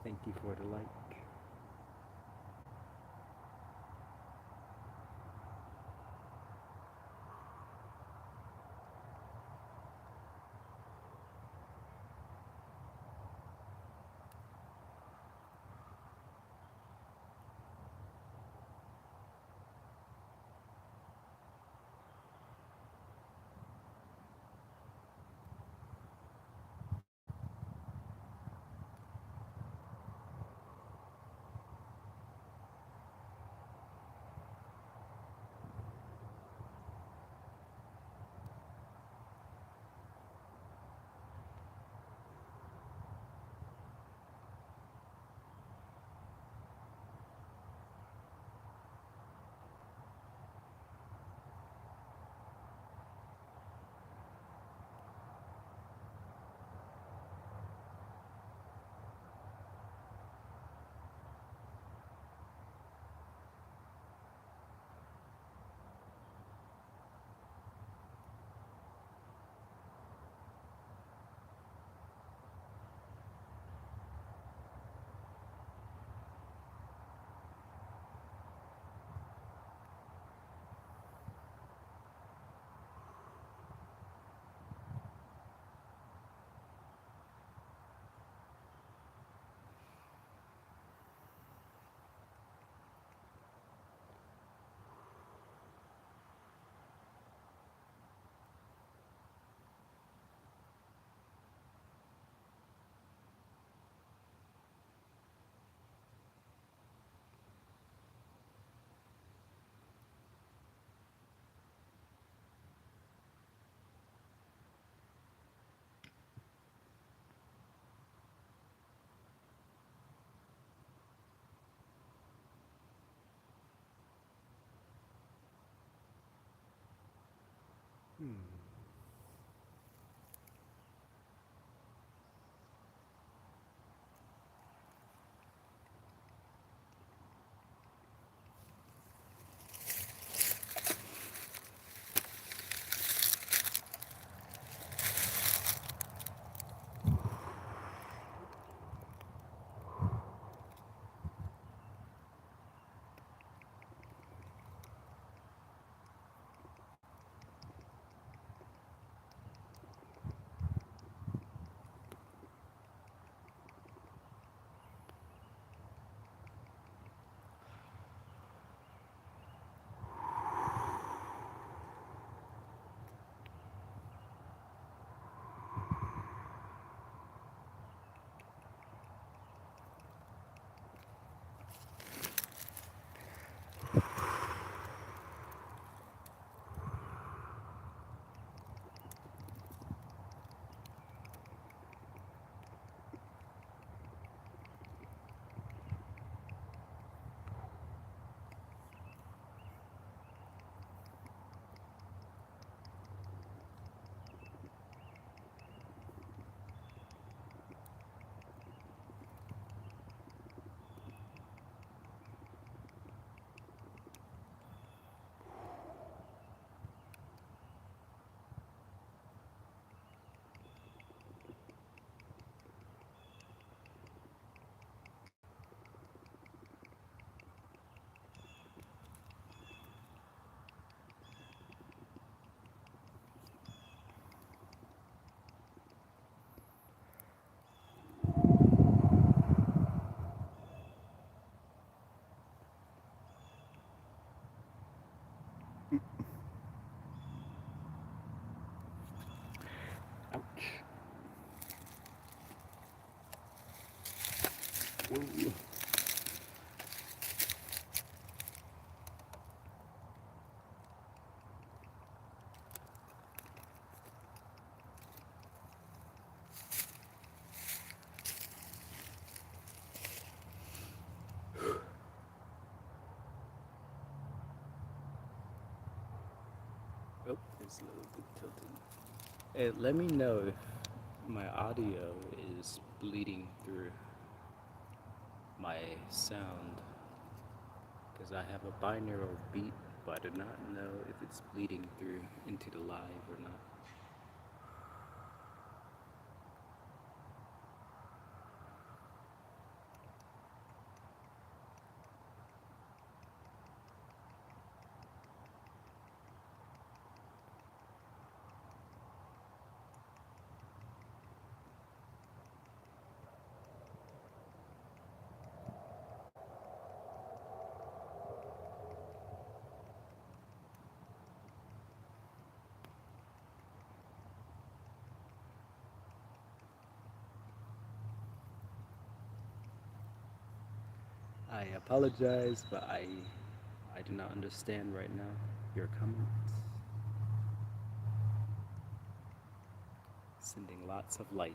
Thank you for the like. Hmm. Ouch. Whoa. Oh, it's a little bit tilted. Let me know if my audio is bleeding through my sound because I have a binaural beat, but I do not know if it's bleeding through into the live or not. I apologize, but I do not understand right now your comments. Sending lots of lights.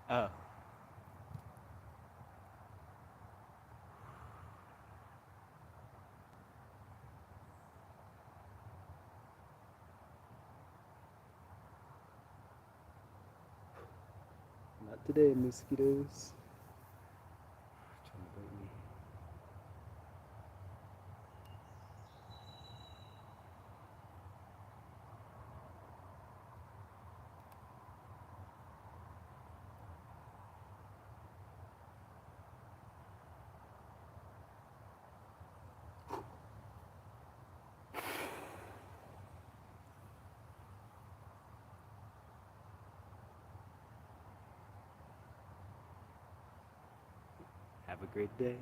Oh, not today, mosquitoes. Trying to bite me. Have a great day.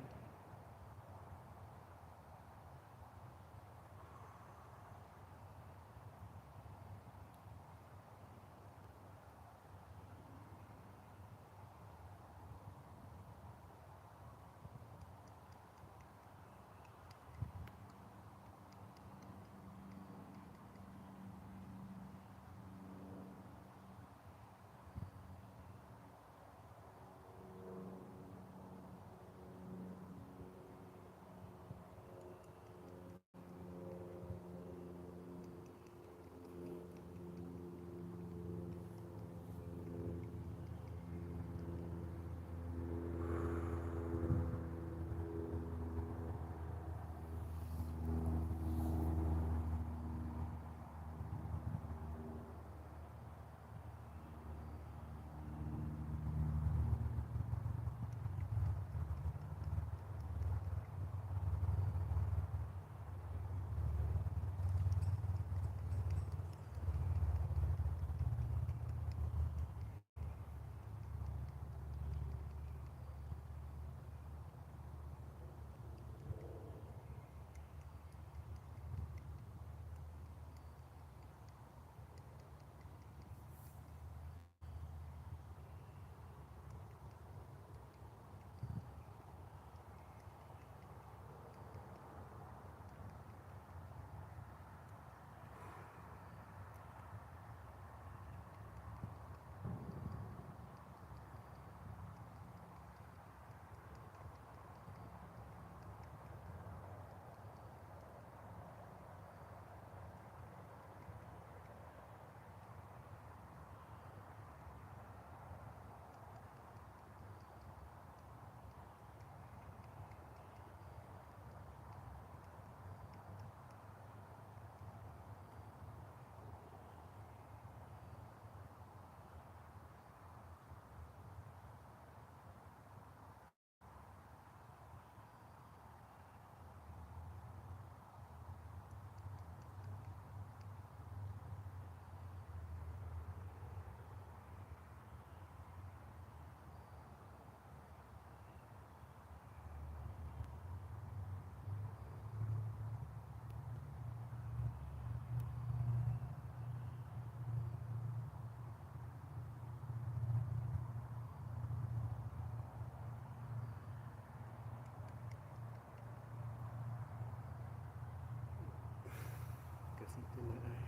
Got something in the eye.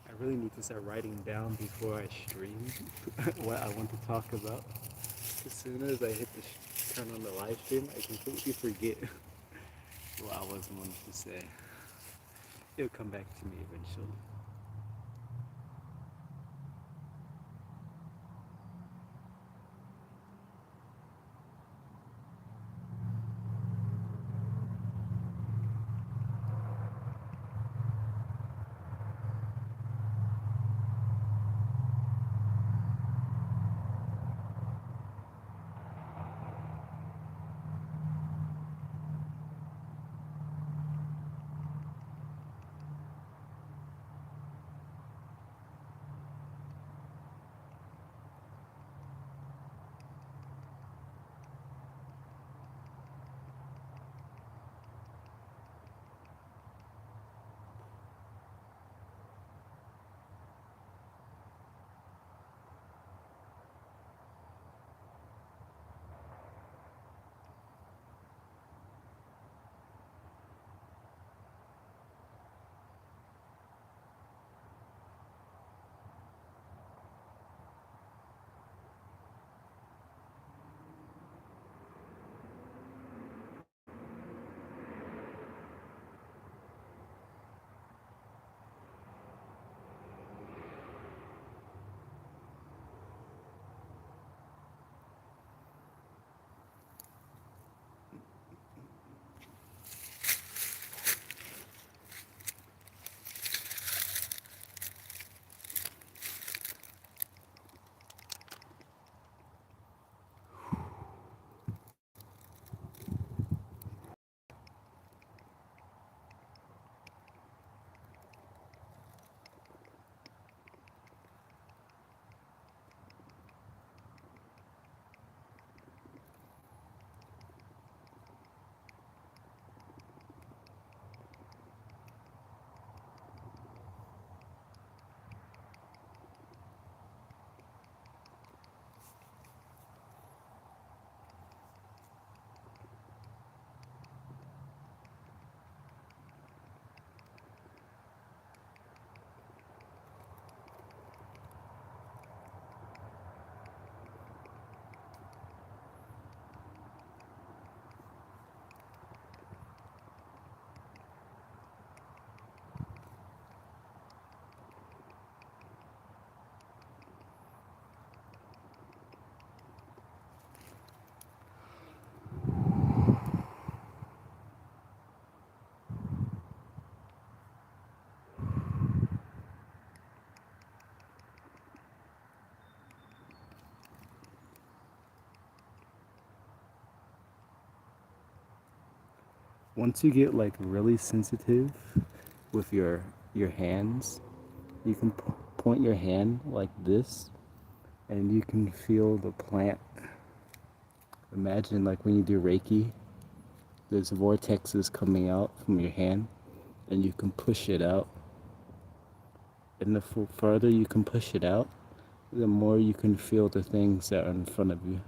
I really need to start writing down before I stream what I want to talk about. As soon as I hit turn on the live stream, I completely forget what I was wanting to say. It'll come back to me eventually. Once you get like really sensitive with your hands, you can point your hand like this and you can feel the plant. Imagine like when you do Reiki, there's vortexes coming out from your hand and you can push it out. And the further you can push it out, the more you can feel the things that are in front of you.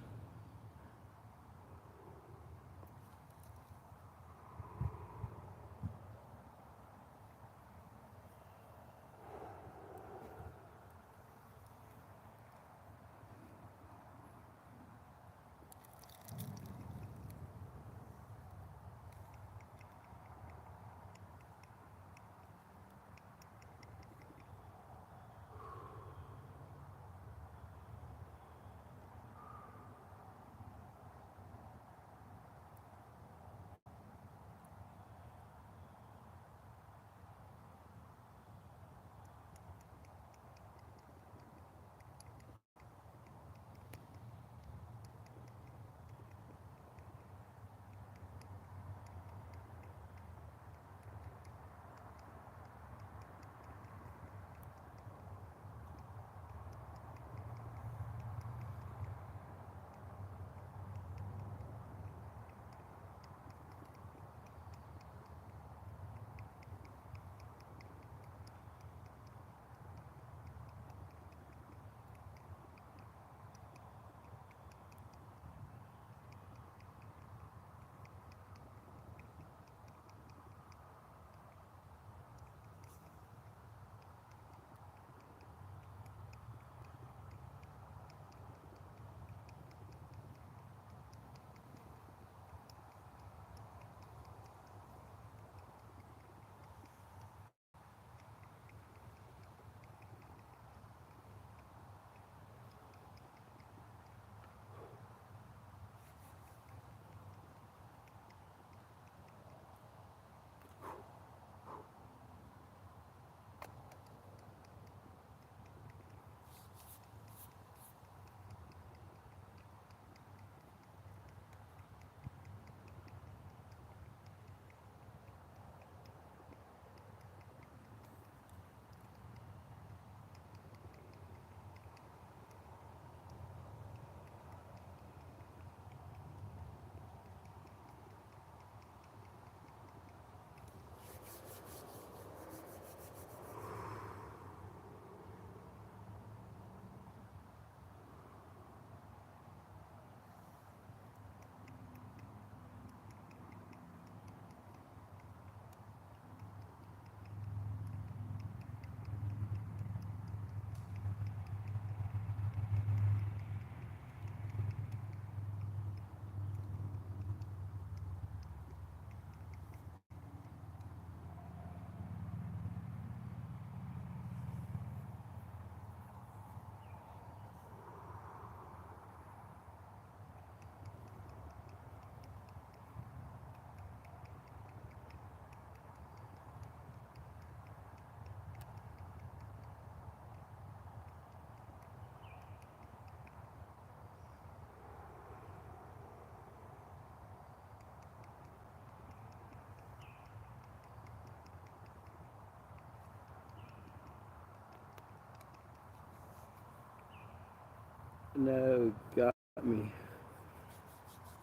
No, got me.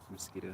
Mosquito.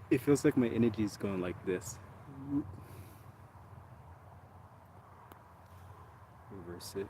It feels like my energy is going like this. Reverse it.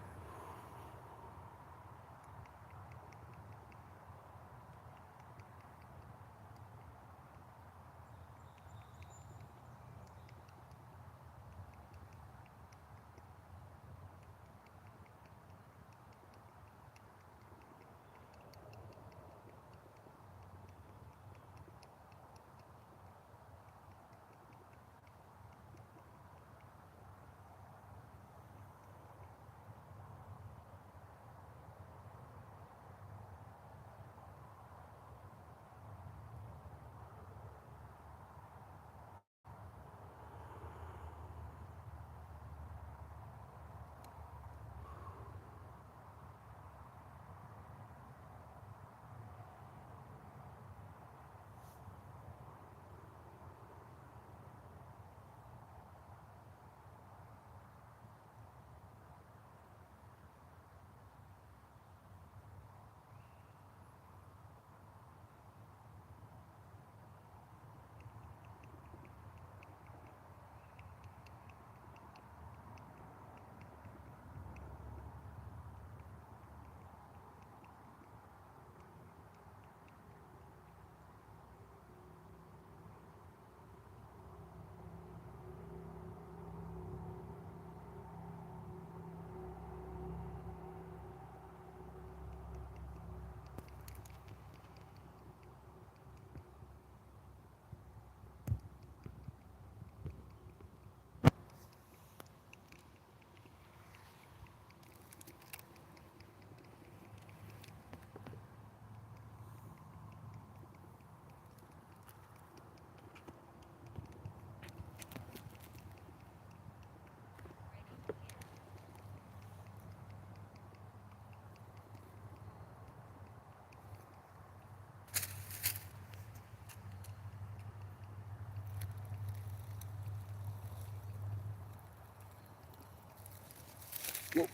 Whoa.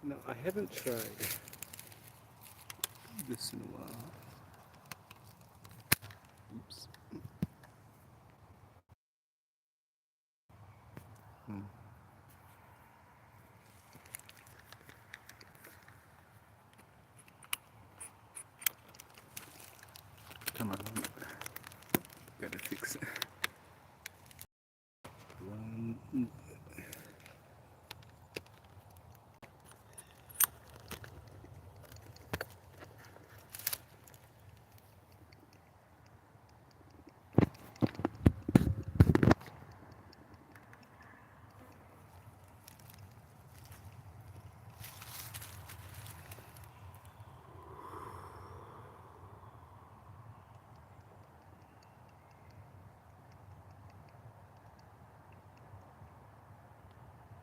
No, I haven't tried this in a while. Oops. Hmm. Come on. Gotta fix it. One.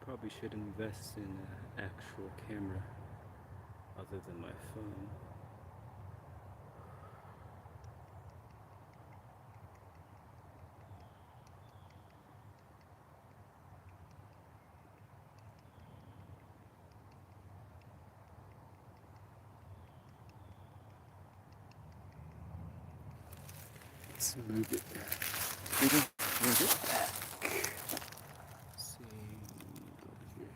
Probably should invest in an actual camera other than my phone. Let's move it. Move it back. Let's see over here.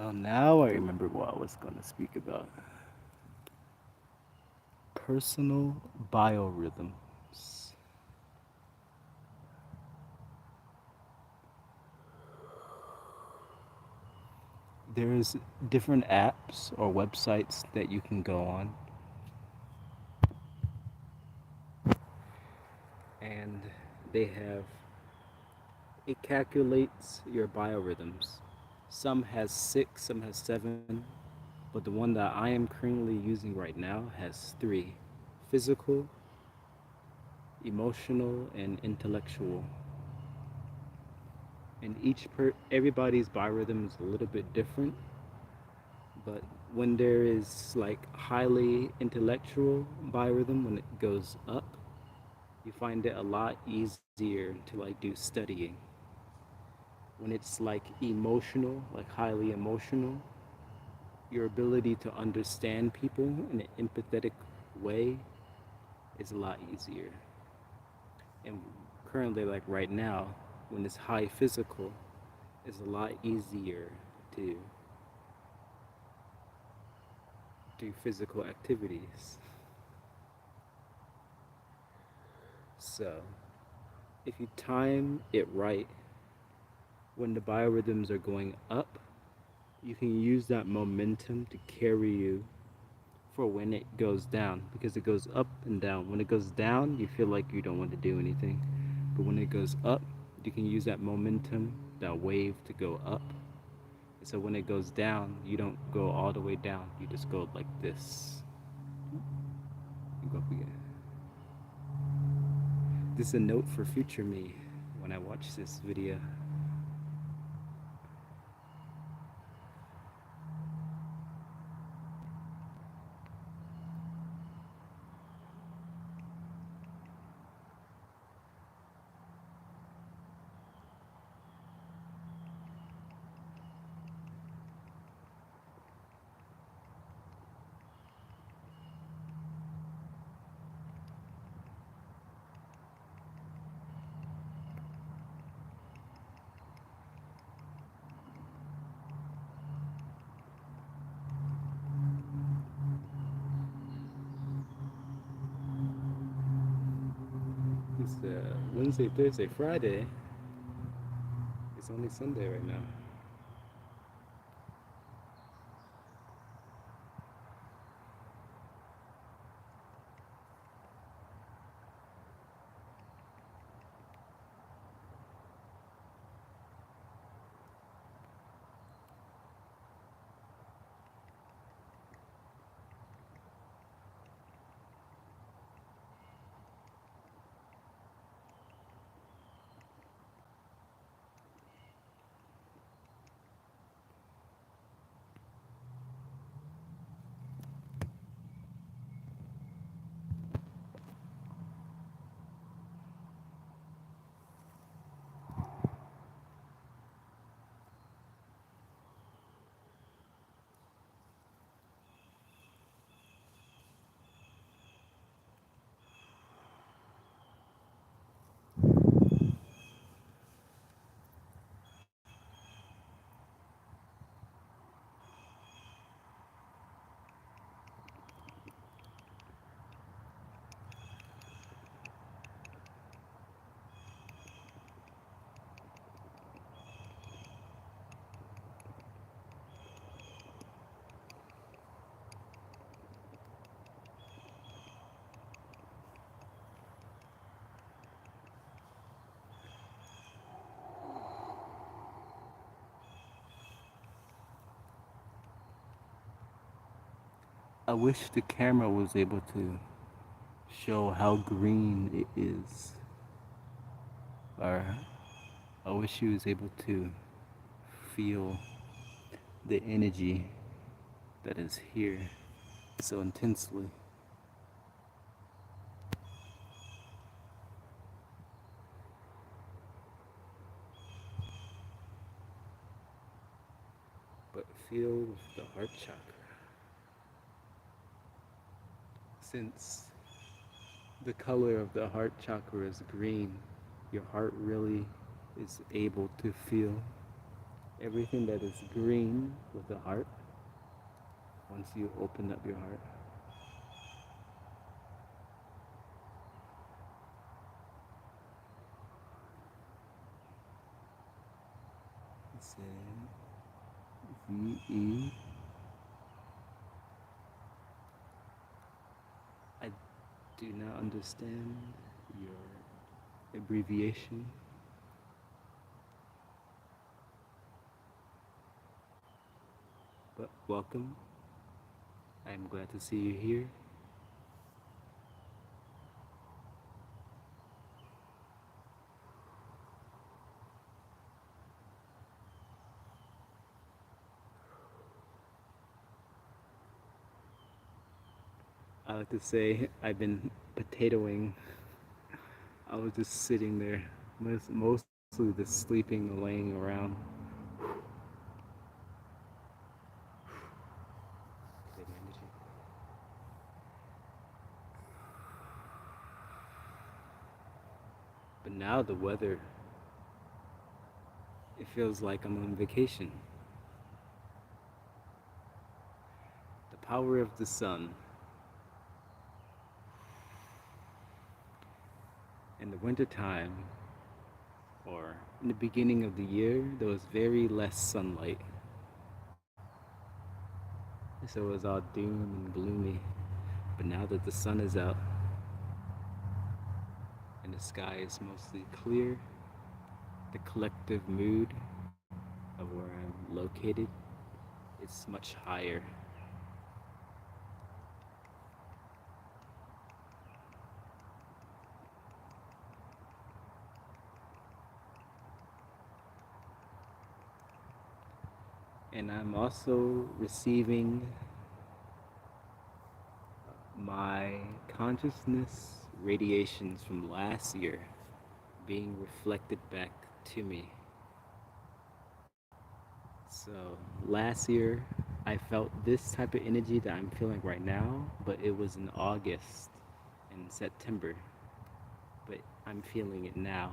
Oh, now I remember what I was going to speak about. Personal biorhythms. There's different apps or websites that you can go on, and they have it calculates your biorhythms. Some has 6, some has 7, but the one that I am currently using right now has 3: physical, emotional, and intellectual. And everybody's biorhythm is a little bit different, but when there is like highly intellectual biorhythm, when it goes up, you find it a lot easier to like do studying. When it's like emotional, like highly emotional, your ability to understand people in an empathetic way is a lot easier. And currently, like right now, when it's high physical, it's a lot easier to do physical activities. So, if you time it right, when the biorhythms are going up, you can use that momentum to carry you for when it goes down, because it goes up and down. When it goes down, you feel like you don't want to do anything. But when it goes up, you can use that momentum, that wave to go up. So when it goes down, you don't go all the way down. You just go like this. You go up again. This is a note for future me when I watch this video. It's Wednesday, Thursday, Friday. It's only Sunday right now. I wish the camera was able to show how green it is. Or I wish he was able to feel the energy that is here so intensely. But feel the heart chakra. Since the color of the heart chakra is green, your heart really is able to feel Everything that is green with the heart, once you open up your heart, it's VE. I do not understand your abbreviation, but welcome. I am glad to see you here. I like to say I've been potatoing. I was just sitting there, mostly just sleeping, laying around. But now the weather, it feels like I'm on vacation. The power of the sun. In the wintertime, or in the beginning of the year, there was very less sunlight. So it was all doom and gloomy. But now that the sun is out and the sky is mostly clear, the collective mood of where I'm located is much higher. And I'm also receiving my consciousness radiations from last year being reflected back to me. So last year, I felt this type of energy that I'm feeling right now, but it was in August and September. But I'm feeling it now.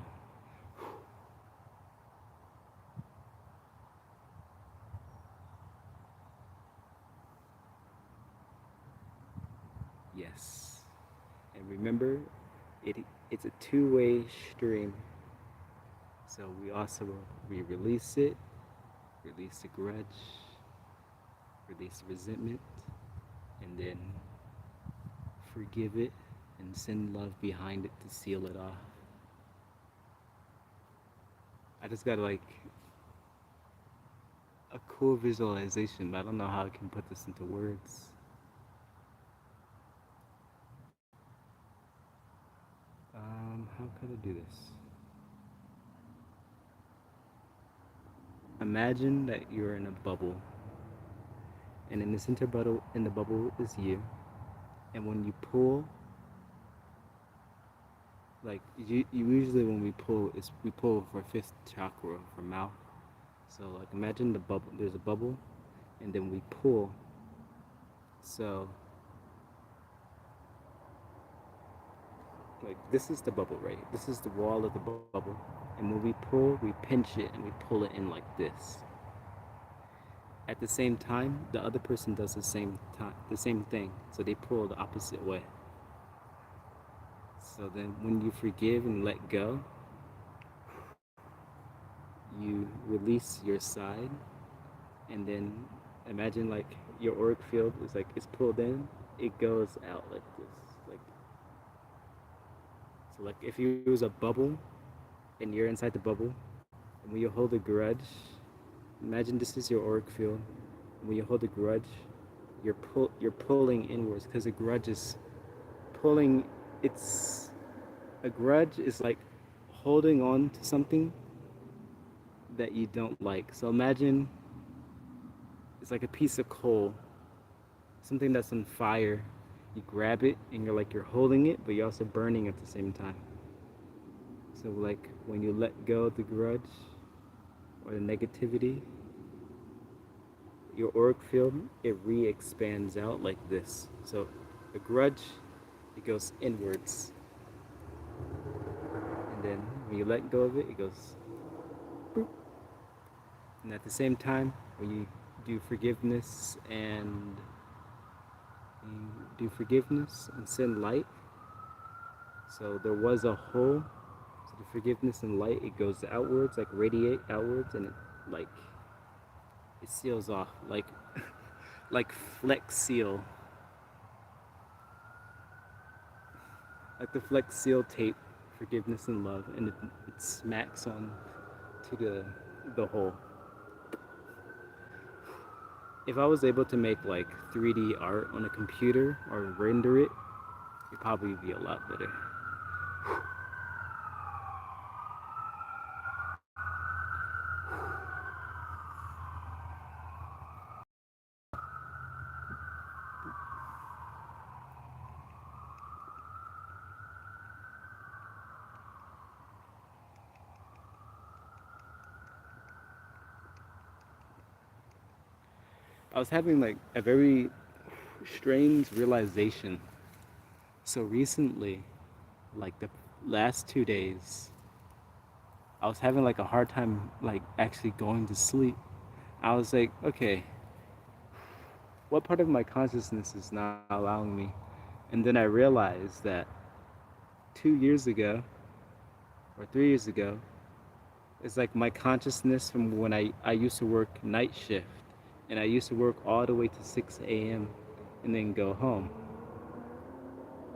Yes. And remember, it it's a two-way stream. So we release it, release the grudge, release the resentment, and then forgive it and send love behind it to seal it off. I just got like a cool visualization, but I don't know how I can put this into words. How could I do this? Imagine that you're in a bubble, and in the center bubble, in the bubble is you. And when you pull, like you usually when we pull, is we pull for fifth chakra for mouth. So like imagine the bubble. There's a bubble, and then we pull. So like this is the bubble, right? This is the wall of the bubble, and when we pull, we pinch it and we pull it in like this. At the same time, the other person does the same thing. So they pull the opposite way. So then when you forgive and let go, you release your side, and then imagine like your auric field is like it's pulled in, it goes out like this. Like so like if you use a bubble and you're inside the bubble, and when you hold a grudge, imagine this is your auric field. When you hold a grudge, you're pulling inwards because a grudge is pulling. It's a grudge is like holding on to something that you don't like. So imagine it's like a piece of coal, something that's on fire. You grab it and you're holding it, but you're also burning at the same time. So like when you let go of the grudge or the negativity, your auric field it re-expands out like this. So a grudge it goes inwards, and then when you let go of it, it goes boop. And at the same time, when you do forgiveness and send light, so there was a hole. So the forgiveness and light, it goes outwards, like radiate outwards, and it like it seals off, like Flex Seal, like the Flex Seal tape, forgiveness and love, and it smacks on to the hole. If I was able to make like 3D art on a computer or render it, it'd probably be a lot better. I was having like a very strange realization. So recently, like the last 2 days, I was having like a hard time like actually going to sleep. I was like, okay, what part of my consciousness is not allowing me? And then I realized that 2 years ago or 3 years ago, it's like my consciousness from when I used to work night shift and I used to work all the way to 6 a.m. and then go home.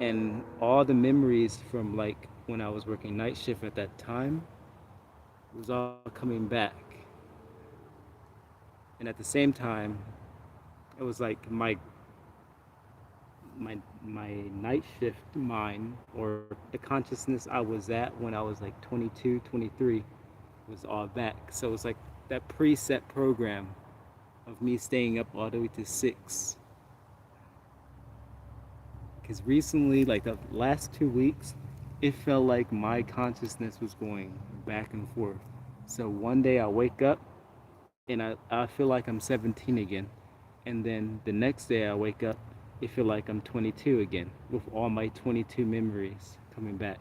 And all the memories from like when I was working night shift at that time was all coming back. And at the same time, it was like my night shift mind or the consciousness I was at when I was like 22, 23 was all back. So it was like that preset program of me staying up all the way to 6. Because recently, like the last 2 weeks, it felt like my consciousness was going back and forth. So one day I wake up and I feel like I'm 17 again. And then the next day I wake up, it feel like I'm 22 again with all my 22 memories coming back.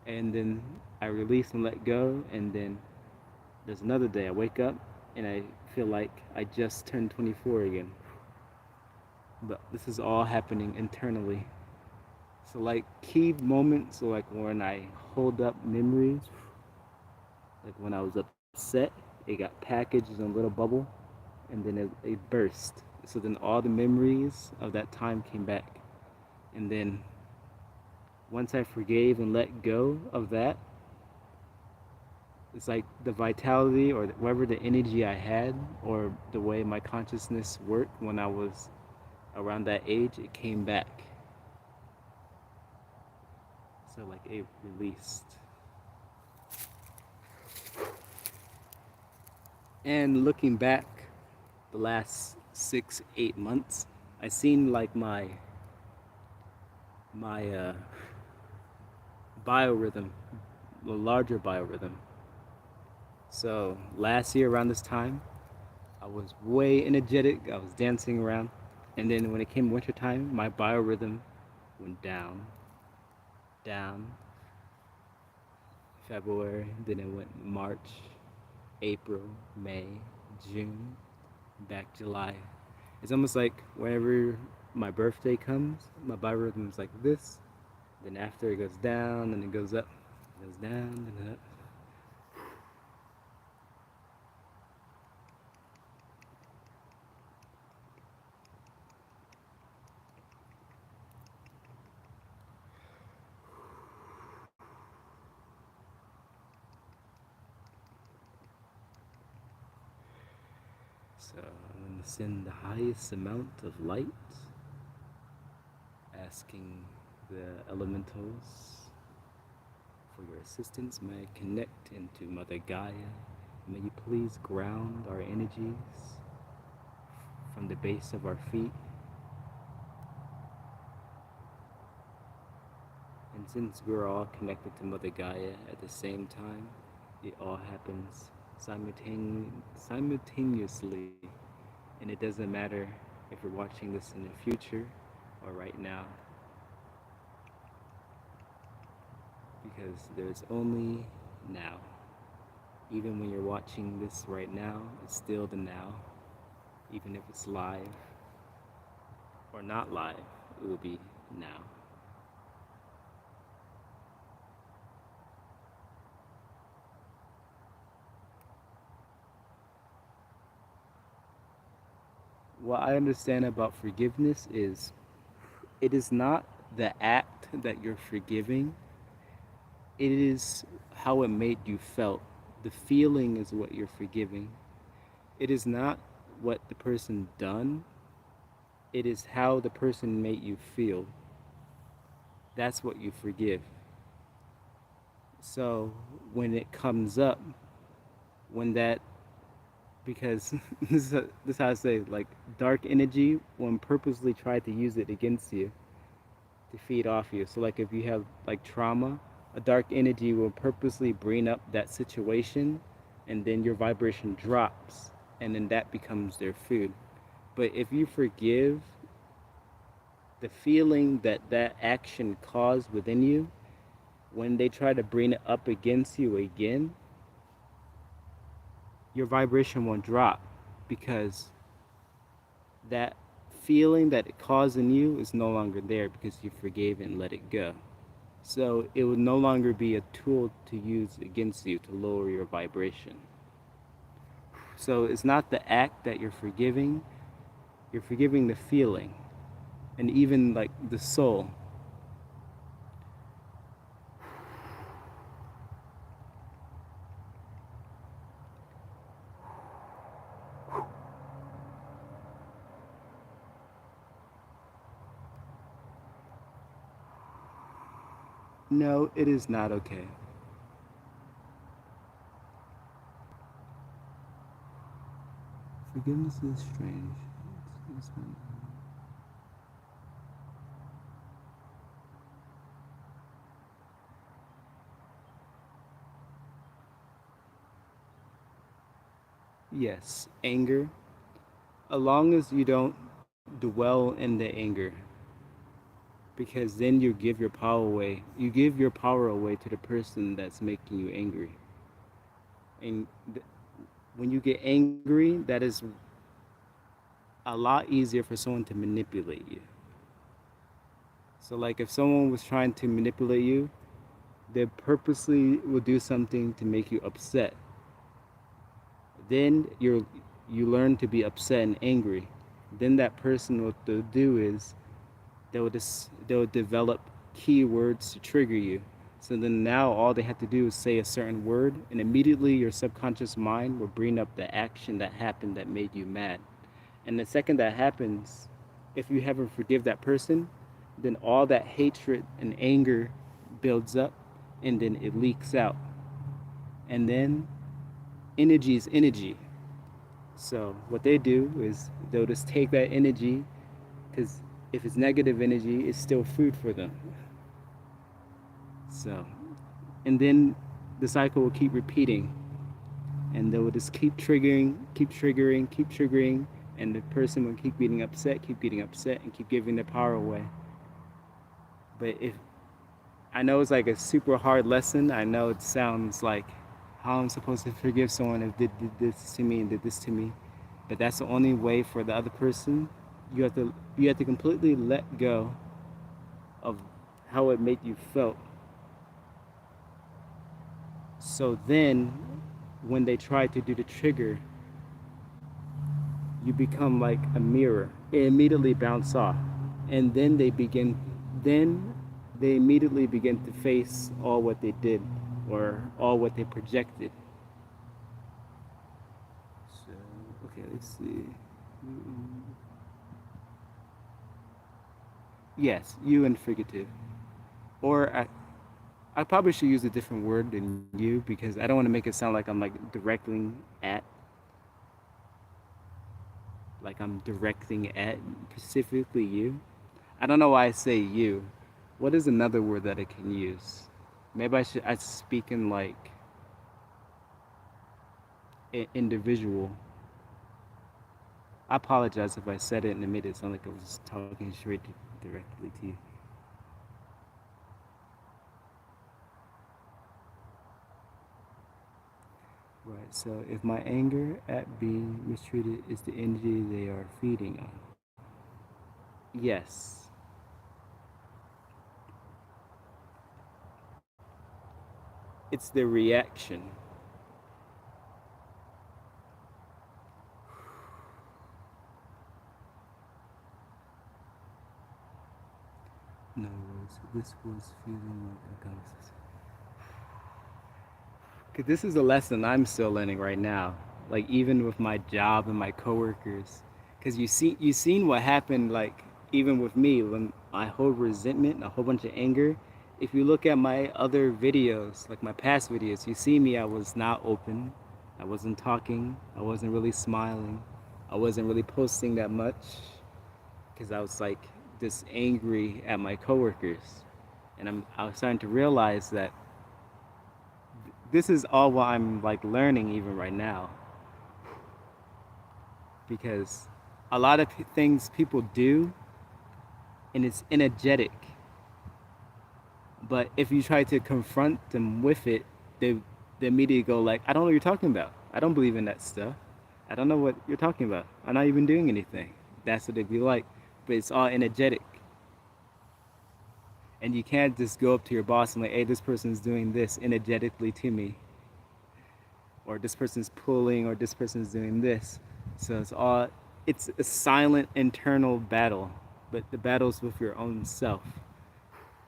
And then I release and let go. And then there's another day I wake up and I feel like I just turned 24 again. But this is all happening internally. So like key moments, so like when I hold up memories, like when I was upset, it got packaged in a little bubble, and then it burst. So then all the memories of that time came back, and then once I forgave and let go of that, it's like the vitality or whatever the energy I had or the way my consciousness worked when I was around that age, it came back. So like it released. And looking back the last 6, 8 months, I seen like my biorhythm, the larger biorhythm. So last year around this time, I was way energetic. I was dancing around, and then when it came wintertime, my biorhythm went down, down. February, then it went March, April, May, June, back July. It's almost like whenever my birthday comes, my biorhythm is like this. Then after it goes down, and it goes up, it goes down, and up. So I'm going to send the highest amount of light, asking the elementals for your assistance. May I connect into Mother Gaia. May you please ground our energies from the base of our feet. And since we're all connected to Mother Gaia at the same time, it all happens simultaneously. And it doesn't matter if you're watching this in the future or right now, because there's only now. Even when you're watching this right now, it's still the now. Even if it's live or not live, it will be now. What I understand about forgiveness is it is not the act that you're forgiving, it is how it made you felt. The feeling is what you're forgiving. It is not what the person done, it is how the person made you feel. That's what you forgive. So when it comes up, when that, because this is how I say, like, dark energy, when purposely tried to use it against you to feed off you. So like if you have like trauma, a dark energy will purposely bring up that situation, and then your vibration drops, and then that becomes their food. But if you forgive, the feeling that that action caused within you, when they try to bring it up against you again, your vibration won't drop, because that feeling that it caused in you is no longer there, because you forgave and let it go. So it will no longer be a tool to use against you to lower your vibration. So it's not the act that you're forgiving the feeling, and even like the soul. No, it is not okay. Forgiveness is strange. Yes, anger. As long as you don't dwell in the anger, because then you give your power away. You give your power away to the person that's making you angry. And when you get angry, that is a lot easier for someone to manipulate you. So, like, if someone was trying to manipulate you, they purposely will do something to make you upset. Then you learn to be upset and angry. Then that person, what they'll do is they'll develop keywords to trigger you. So then now all they have to do is say a certain word, and immediately your subconscious mind will bring up the action that happened that made you mad. And the second that happens, if you haven't forgive that person, then all that hatred and anger builds up, and then it leaks out. And then energy is energy. So what they do is they'll just take that energy, because if it's negative energy, it's still food for them. So, and then the cycle will keep repeating, and they will just keep triggering, keep triggering, keep triggering, and the person will keep getting upset, and keep giving their power away. But if I know it's like a super hard lesson, I know it sounds like how I'm supposed to forgive someone if they did this to me and did this to me, but that's the only way for the other person. You have to completely let go of how it made you felt. So then, when they try to do the trigger, you become like a mirror. It immediately bounce off, and then they immediately begin to face all what they did, or all what they projected. So, okay, let's see. Yes, you and fricative. Or I probably should use a different word than you, because I don't want to make it sound like I'm like directing at specifically you. I don't know why I say you. What is another word that I can use? Maybe I speak in like individual. I apologize if I said it and it made it sound like I was talking directly to you. Right. So if my anger at being mistreated is the energy they are feeding on, yes, it's the reaction. No words. This was feeling like a ghost. Cause this is a lesson I'm still learning right now. Like even with my job and my coworkers, cause you seen what happened. Like even with me when I hold resentment, and a whole bunch of anger. If you look at my other videos, like my past videos, you see me. I was not open. I wasn't talking. I wasn't really smiling. I wasn't really posting that much, cause I was like just angry at my coworkers, and I was starting to realize that this is all what I'm like learning even right now, because a lot of things people do and it's energetic, but if you try to confront them with it, they immediately go like, I don't know what you're talking about. I don't believe in that stuff. I don't know what you're talking about. I'm not even doing anything. That's what they'd be like. But it's all energetic. And you can't just go up to your boss and like, hey, this person's doing this energetically to me, or this person's pulling, or this person's doing this. So it's a silent internal battle, but the battle's with your own self,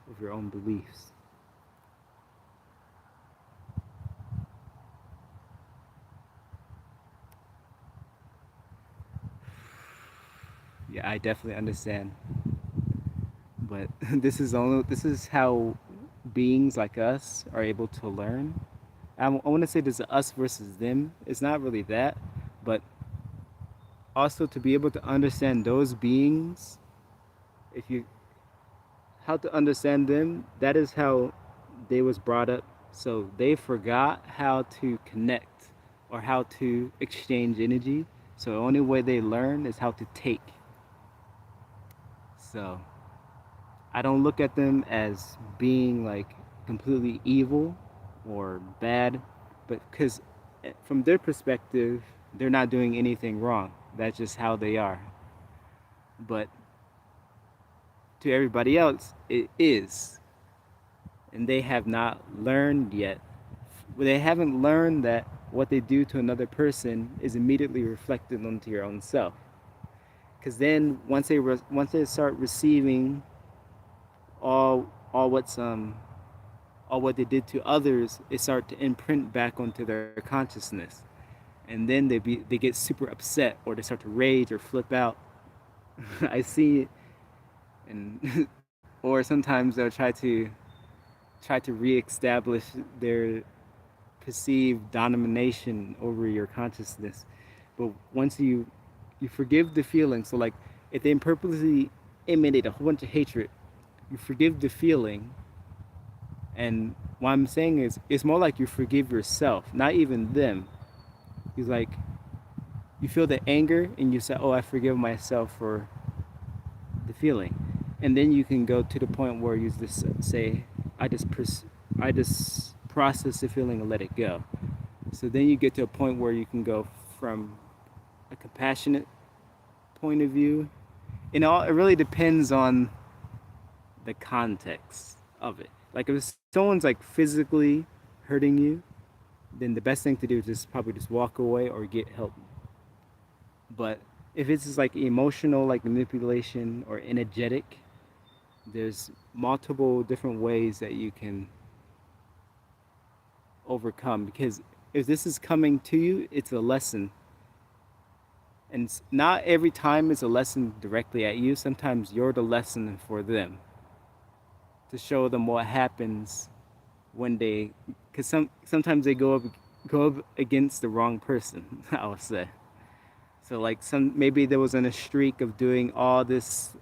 with your own beliefs. Yeah, I definitely understand, but this is how beings like us are able to learn. I want to say there's a us versus them. It's not really that, but also to be able to understand those beings, if you how to understand them, that is how they was brought up. So they forgot how to connect or how to exchange energy. So the only way they learn is how to take. So I don't look at them as being like completely evil or bad, but because from their perspective, they're not doing anything wrong. That's just how they are. But to everybody else, it is. And they have not learned yet. They haven't learned that what they do to another person is immediately reflected onto your own self. Because then once they start receiving all what's all what they did to others, it start to imprint back onto their consciousness, and then they get super upset or they start to rage or flip out. I see it, and or sometimes they'll try to reestablish their perceived domination over your consciousness. But once you forgive the feeling, so like if they purposely emitted a whole bunch of hatred, you forgive the feeling. And what I'm saying is, it's more like you forgive yourself, not even them. He's like, you feel the anger and you say, oh, I forgive myself for the feeling. And then you can go to the point where you just say, I just process the feeling and let it go. So then you get to a point where you can go from a compassionate point of view. It really depends on the context of it. Like if someone's like physically hurting you, then the best thing to do is just probably just walk away or get help. But if it's just like emotional, like manipulation or energetic, there's multiple different ways that you can overcome. Because if this is coming to you, it's a lesson. And not every time is a lesson directly at you. Sometimes you're the lesson for them, to show them what happens when they, because sometimes they go up against the wrong person. I would say. So like maybe there was in a streak of doing all this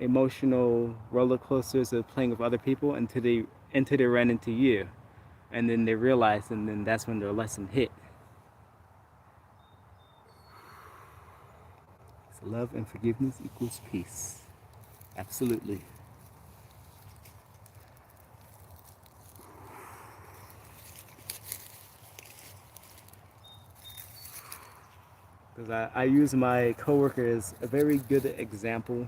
emotional roller coasters of playing with other people until they ran into you, and then they realized, and then that's when their lesson hit. So love and forgiveness equals peace. Absolutely. because I use my coworker as a very good example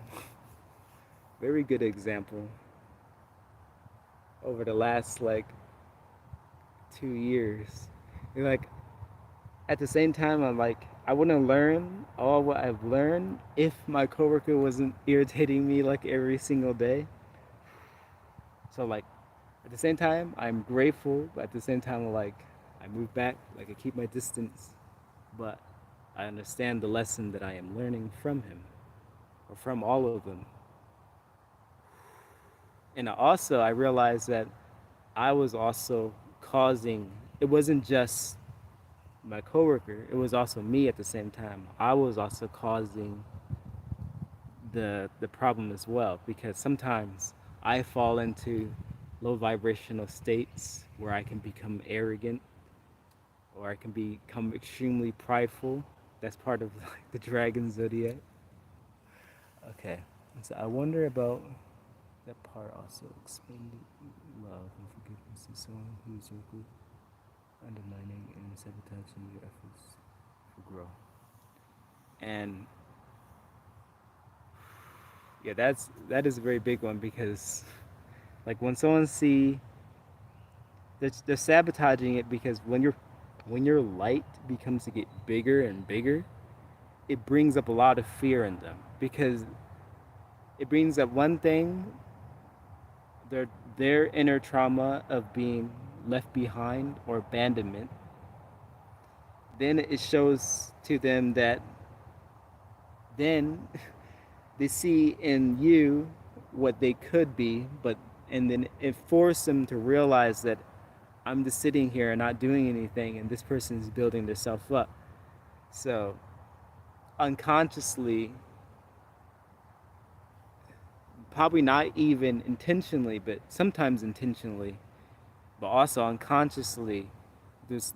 over the last like 2 years. And, like at the same time, I'm like I wouldn't learn all what I've learned if my coworker wasn't irritating me like every single day. So like at the same time, I'm grateful, but at the same time, like I move back, like I keep my distance, but I understand the lesson that I am learning from him or from all of them. And also, I realized that I was also causing. It wasn't just my coworker; it was also me at the same time. I was also causing the problem as well because sometimes I fall into low vibrational states where I can become arrogant or I can become extremely prideful. That's part of like the dragon zodiac. Okay, so I wonder about that part also. Expanding love and forgiveness is someone who is vocal, undermining and sabotaging your efforts for growth. And yeah, that is a very big one because like when someone see they're sabotaging it because when your light becomes to get bigger and bigger, it brings up a lot of fear in them because it brings up one thing, their their inner trauma of being left behind or abandonment. Then it shows to them that then they see in you what they could be, but and then it forced them to realize that I'm just sitting here and not doing anything, and this person is building themselves up. So unconsciously, probably not even intentionally, but sometimes intentionally, but also unconsciously, there's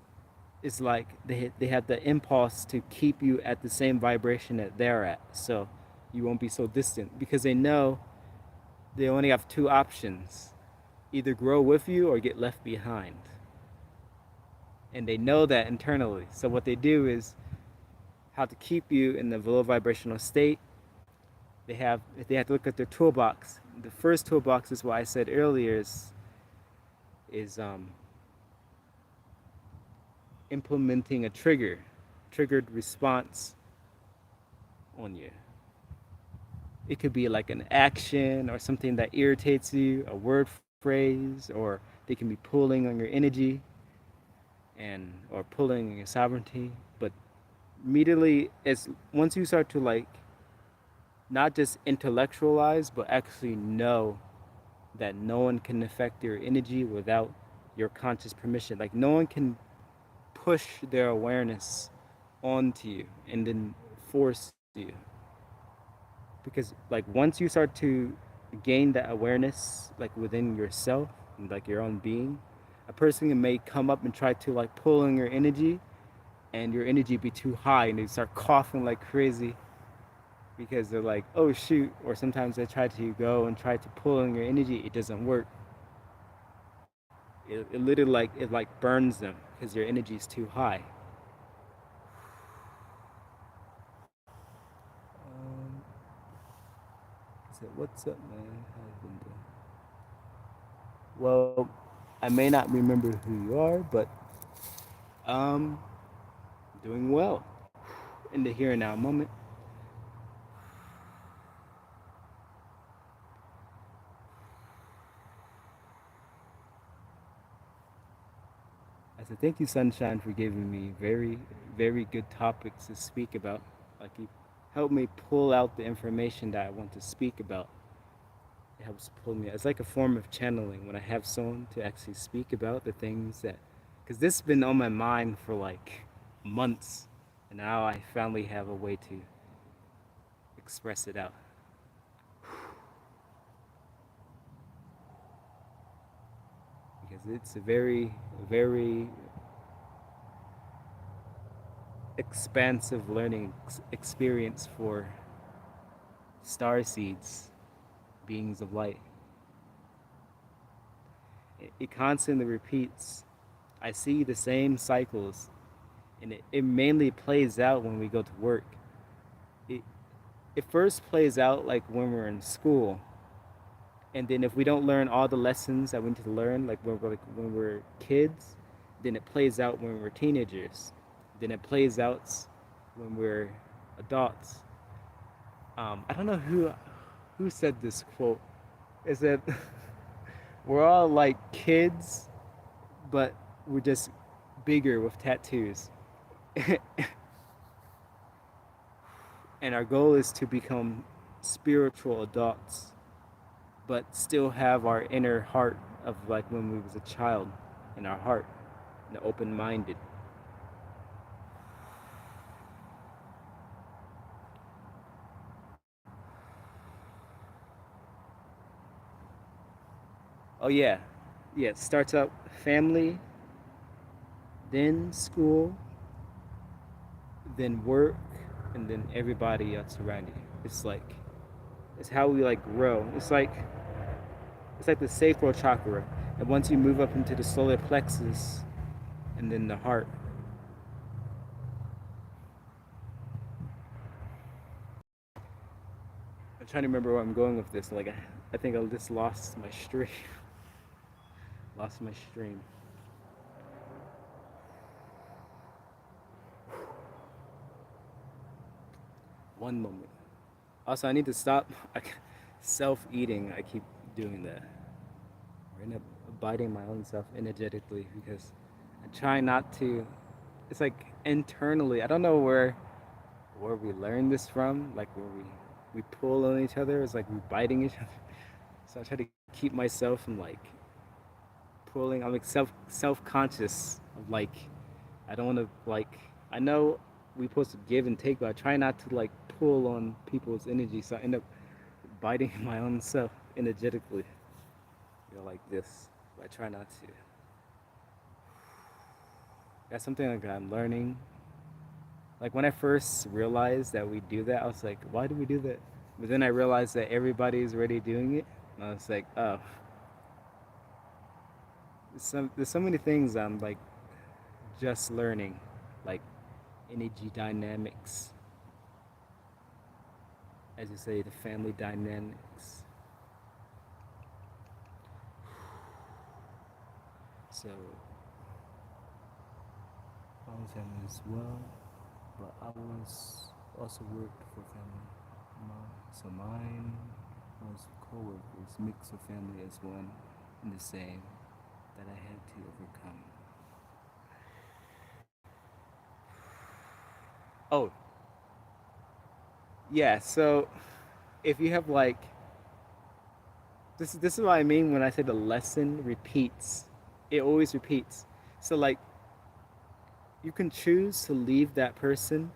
it's like they have the impulse to keep you at the same vibration that they're at, so you won't be so distant because they know they only have two options: either grow with you or get left behind, and they know that internally. So what they do is how to keep you in the low vibrational state. They have to look at their toolbox. The first toolbox is what I said earlier is implementing a triggered response on you. It could be like an action or something that irritates you, a word phrase, or they can be pulling on your energy and or pulling on your sovereignty. But immediately, as once you start to like not just intellectualize, but actually know that no one can affect your energy without your conscious permission. Like no one can push their awareness onto you and then force you, because like once you start to gain that awareness like within yourself and like your own being, a person may come up and try to like pull on your energy, and your energy be too high and they start coughing like crazy because they're like, oh shoot. Or sometimes they try to go and try to pull on your energy, it doesn't work. It literally like burns them because your energy is too high. um, so what's up, man? How you been doing? Well, I may not remember who you are, but um, doing well in the here and now moment. I said thank you, Sunshine, for giving me very good topics to speak about. Like you helped me pull out the information that I want to speak about. It helps pull me. It's like a form of channeling when I have someone to actually speak about the things that, because this has been on my mind for like months, and now I finally have a way to express it out. Because it's a very expansive learning experience for star seeds, beings of light. It constantly repeats. I see the same cycles and it mainly plays out when we go to work. It it first plays out like when we're in school, and then if we don't learn all the lessons that we need to learn, like when we're kids, then it plays out when we're teenagers, then it plays out when we're adults. I don't know who said this quote. It said we're all like kids, but we're just bigger with tattoos, and our goal is to become spiritual adults, but still have our inner heart of like when we was a child in our heart, and open minded. Oh yeah, yeah. It starts out family, then school, then work, and then everybody else around you. It's like it's how we like grow. It's like the sacral chakra, and once you move up into the solar plexus, and then the heart. I'm trying to remember where I'm going with this. Like I think I just lost my stream. Lost my stream. One moment. Also, I need to stop self-eating. I keep doing that. I end up biting my own self energetically because I try not to. It's like internally. I don't know where we learn this from. Like where we pull on each other. It's like we biting each other. So I try to keep myself from like pulling. I'm like self conscious of like I don't want to like. I know we are supposed to give and take, but I try not to like pull on people's energy. So I end up biting my own self energetically. Like this. But I try not to. That's something like I'm learning. Like when I first realized that we do that, I was like, why do we do that? But then I realized that everybody's already doing it. And I was like, oh, there's so many things I'm like just learning, like energy dynamics, as you say, the family dynamics. So I was family as well, but I was also worked for family. So mine was co-workers, mix of family as one and the same that I had to overcome. Oh, yeah. So if you have like this is what I mean when I say the lesson repeats. It always repeats. So like you can choose to leave that person,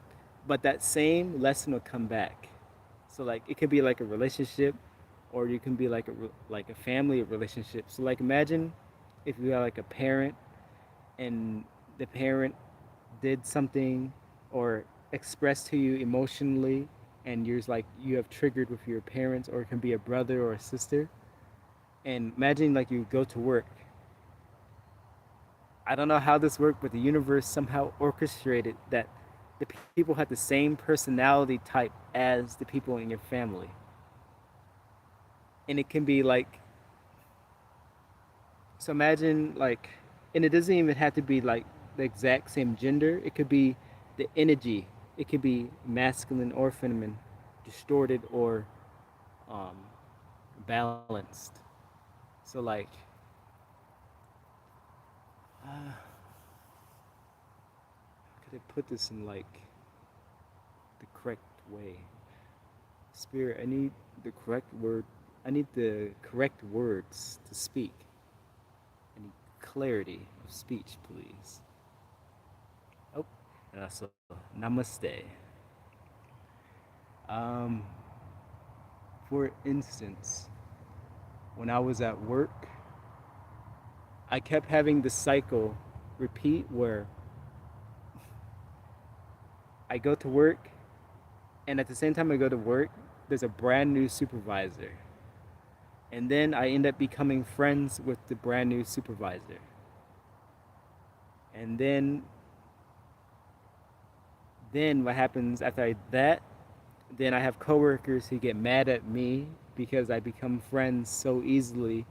but that same lesson will come back. So like it could be like a relationship, or you can be like a family relationship. So like imagine if you have like a parent, and the parent did something or expressed to you emotionally, and you're like you have triggered with your parents, or it can be a brother or a sister. And imagine like you go to work. I don't know how this worked, but the universe somehow orchestrated that the people had the same personality type as the people in your family. And it can be like, so imagine like, and it doesn't even have to be like the exact same gender. It could be the energy. It could be masculine or feminine, distorted or um, balanced. So like, could I put this in like the correct way? Spirit, I need the correct word. I need the correct words to speak. I need clarity of speech, please. Oh, so namaste. Um, for instance, when I was at work, I kept having the cycle repeat where I go to work, and at the same time I go to work, there's a brand new supervisor. And then I end up becoming friends with the brand new supervisor. And then Then what happens after that? Then I have coworkers who get mad at me because I become friends so easily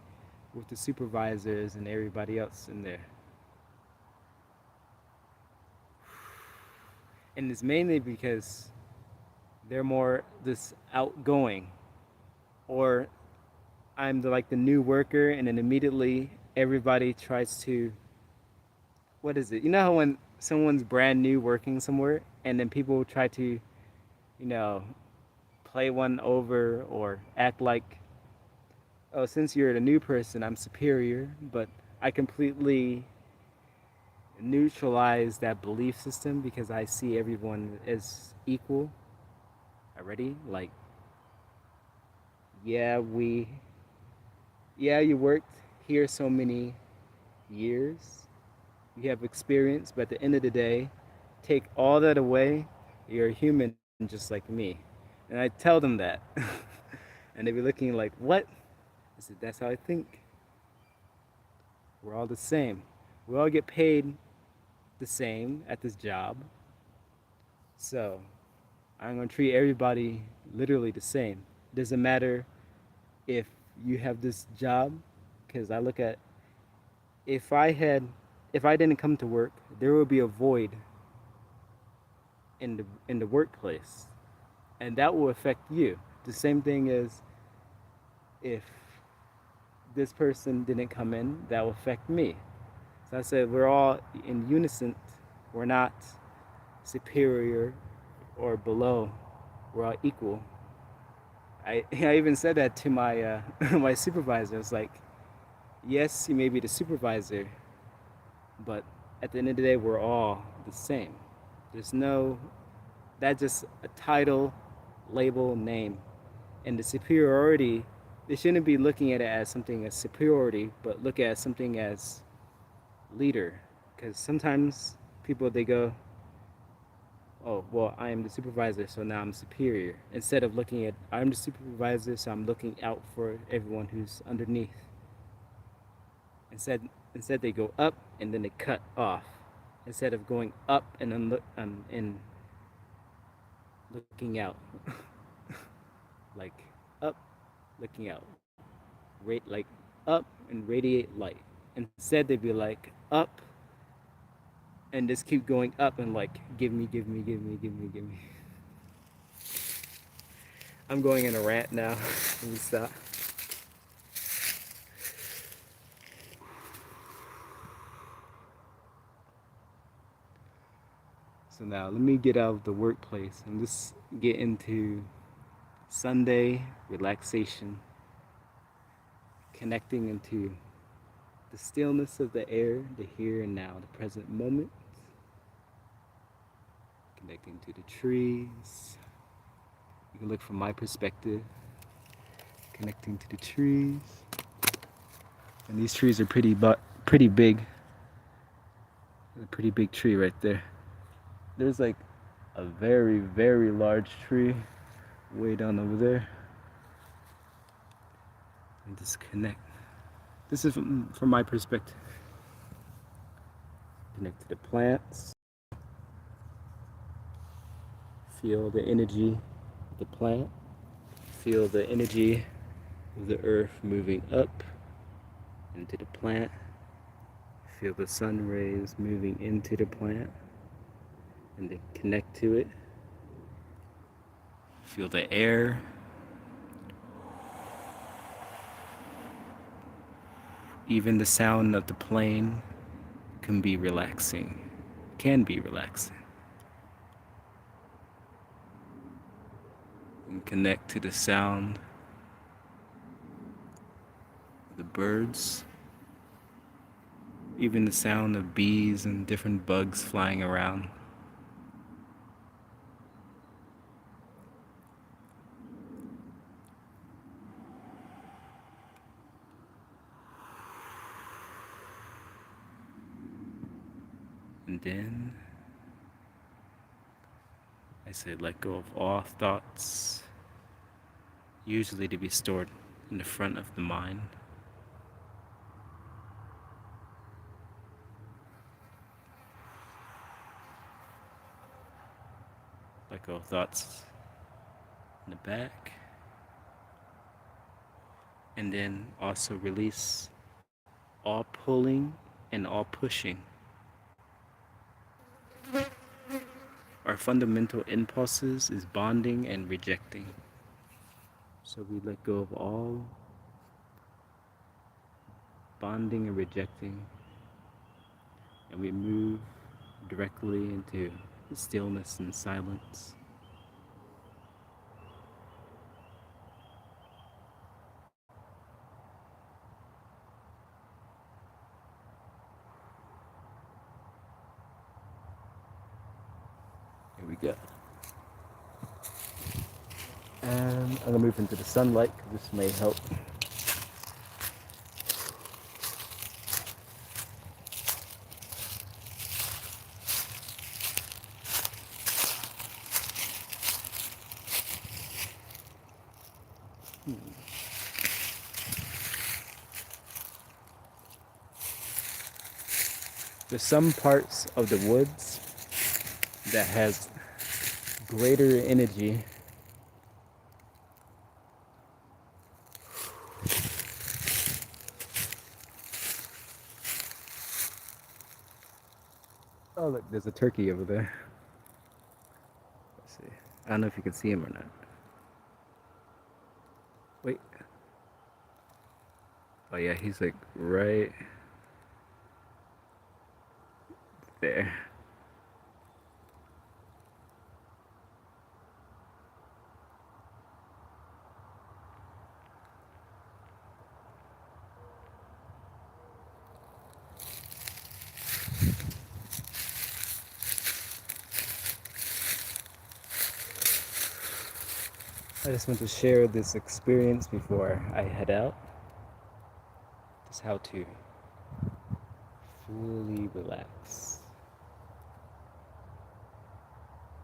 with the supervisors and everybody else in there. And it's mainly because they're more this outgoing, or I'm the new worker, and then immediately everybody tries to, what is it? You know how when someone's brand new working somewhere and then people try to, know, play one over or act like, oh, since you're the new person, I'm superior, but I completely neutralize that belief system because I see everyone as equal already. Like, yeah, you worked here so many years, you have experience, but at the end of the day, take all that away, you're a human just like me. And I tell them that. And they be looking like, what? I said, that's how I think. We're all the same. We all get paid the same at this job. So I'm going to treat everybody literally the same. It doesn't matter if you have this job, because I look at, if I had, if I didn't come to work, there would be a void in the workplace, and that will affect you. The same thing as if this person didn't come in, that will affect me. So I said we're all in unison. We're not superior or below. We're all equal. I even said that to my my supervisor. It's like, yes, you may be the supervisor, but at the end of the day, we're all the same. There's no, that's just a title, label, name. And the superiority, they shouldn't be looking at it as something as superiority, but look at something as leader. Because sometimes people, they go, oh, well, I am the supervisor, so now I'm superior. Instead of looking at, I'm the supervisor, so I'm looking out for everyone who's underneath. Instead, instead they go up and then they cut off. Instead of going up and then and looking out, like up, looking out, like up and radiate light. Instead, they'd be like up and just keep going up and like, give me, give me, give me, give me, give me. I'm going in a rant now. Let me stop. So now let me get out of the workplace and just get into Sunday relaxation, connecting into the stillness of the air, the here and now, the present moment, connecting to the trees. You can look from my perspective, connecting to the trees. And these trees are pretty big. There's a pretty big tree right there. There's like a very, very large tree way down over there. And just connect. This is from my perspective. Connect to the plants. Feel the energy of the plant. Feel the energy of the earth moving up into the plant. Feel the sun rays moving into the plant and then connect to it. Feel the air. Even the sound of the plane can be relaxing. And connect to the sound of the birds. Even the sound of bees and different bugs flying around. And then I said, let go of all thoughts, usually to be stored in the front of the mind. let go of thoughts in the back, and then also release all pulling and all pushing. Our fundamental impulses is bonding and rejecting. So we let go of all bonding and rejecting, and we move directly into stillness and silence. Here we go. And I'm gonna move into the sunlight because this may help. There's some parts of the woods that has greater energy. Oh look, there's a turkey over there. Let's see. I don't know if you can see him or not. Wait. Oh yeah, he's like right there. I just want to share this experience before I head out. Just how to fully relax.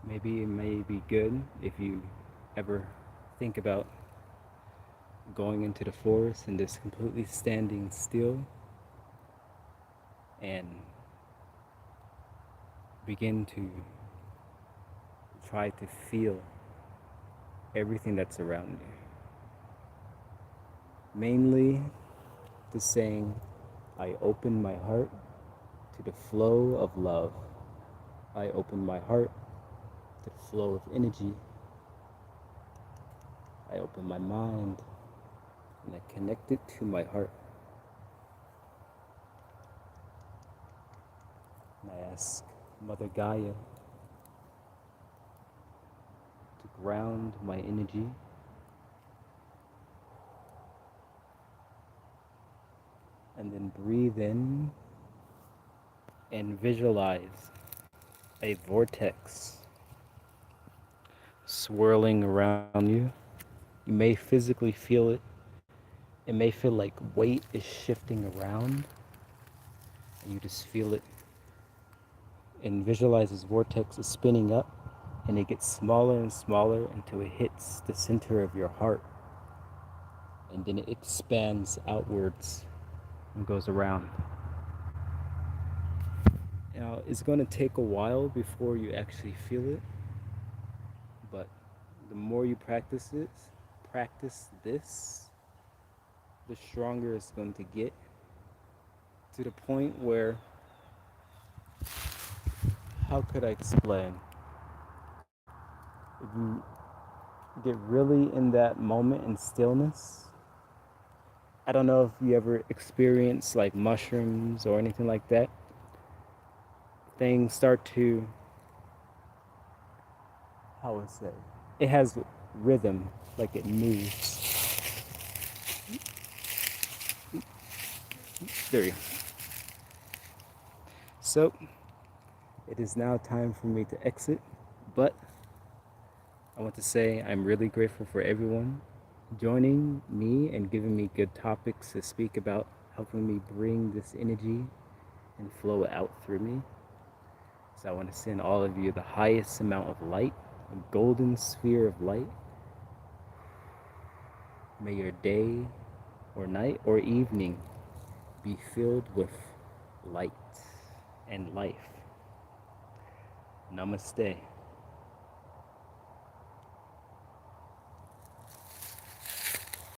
Maybe it may be good if you ever think about going into the forest and just completely standing still and begin to try to feel everything that's around you. Mainly the saying, I open my heart to the flow of love. I open my heart to the flow of energy. I open my mind and I connect it to my heart. And I ask Mother Gaia to ground my energy and then breathe in and visualize a vortex swirling around you. You may physically feel it. It may feel like weight is shifting around and you just feel it, and visualize this vortex is spinning up and it gets smaller and smaller until it hits the center of your heart, and then it expands outwards and goes around. Now, it's going to take a while before you actually feel it, but the more you practice this, the stronger it's going to get, to the point where, how could I explain? If you get really in that moment in stillness, I don't know if you ever experience like mushrooms or anything like that. Things start to, how would I say? It has rhythm, like it moves. There you go. So, it is now time for me to exit, but I want to say I'm really grateful for everyone joining me and giving me good topics to speak about, helping me bring this energy and flow it out through me. So I want to send all of you the highest amount of light, a golden sphere of light. May your day or night or evening be filled with light and life. Namaste.